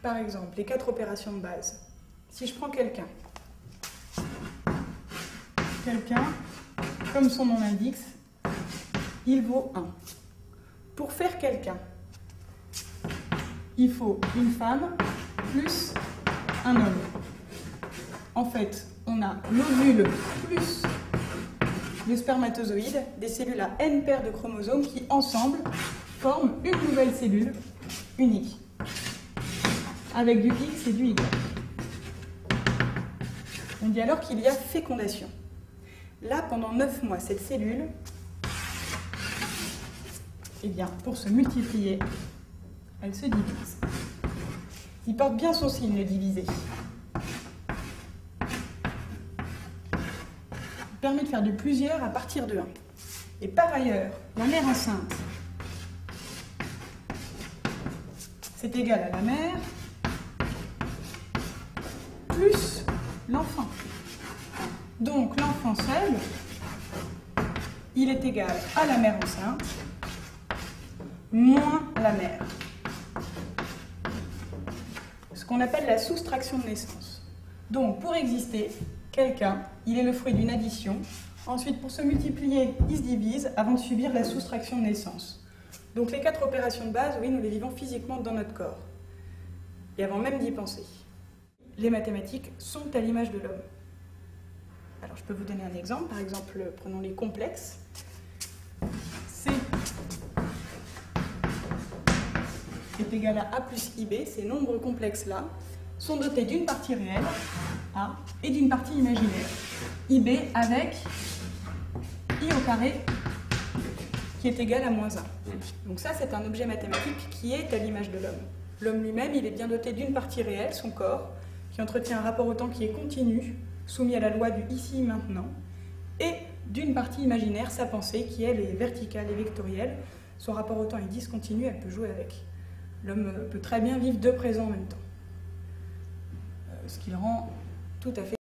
Par exemple, les 4 opérations de base. Si je prends quelqu'un, comme son nom l'indique, il vaut 1. Pour faire quelqu'un, il faut une femme plus un homme. En fait, on a l'ovule plus le spermatozoïde, des cellules à N paires de chromosomes qui, ensemble, forment une nouvelle cellule unique, avec du X et du Y. On dit alors qu'il y a fécondation. Là, pendant 9 mois, cette cellule, eh bien, pour se multiplier, elle se divise. Il porte bien son signe, le divisé. Il permet de faire de plusieurs à partir de 1. Et par ailleurs, la mère enceinte, c'est égal à la mère plus l'enfant. Donc l'enfant seul, il est égal à la mère enceinte moins la mère. Ce qu'on appelle la soustraction de naissance. Donc pour exister, quelqu'un, il est le fruit d'une addition. Ensuite, pour se multiplier, il se divise avant de subir la soustraction de naissance. Donc les 4 opérations de base, oui, nous les vivons physiquement dans notre corps. Et avant même d'y penser. Les mathématiques sont à l'image de l'homme. Alors je peux vous donner un exemple. Par exemple, prenons les complexes. C est égal à A plus IB. Ces nombres complexes-là sont dotés d'une partie réelle, A, et d'une partie imaginaire, IB, avec I au carré, qui est égal à moins 1. Donc ça, c'est un objet mathématique qui est à l'image de l'homme. L'homme lui-même, il est bien doté d'une partie réelle, son corps, qui entretient un rapport au temps qui est continu, soumis à la loi du ici et maintenant, et d'une partie imaginaire, sa pensée, qui elle est verticale et vectorielle. Son rapport au temps est discontinu, elle peut jouer avec. L'homme peut très bien vivre 2 présents en même temps, ce qui le rend tout à fait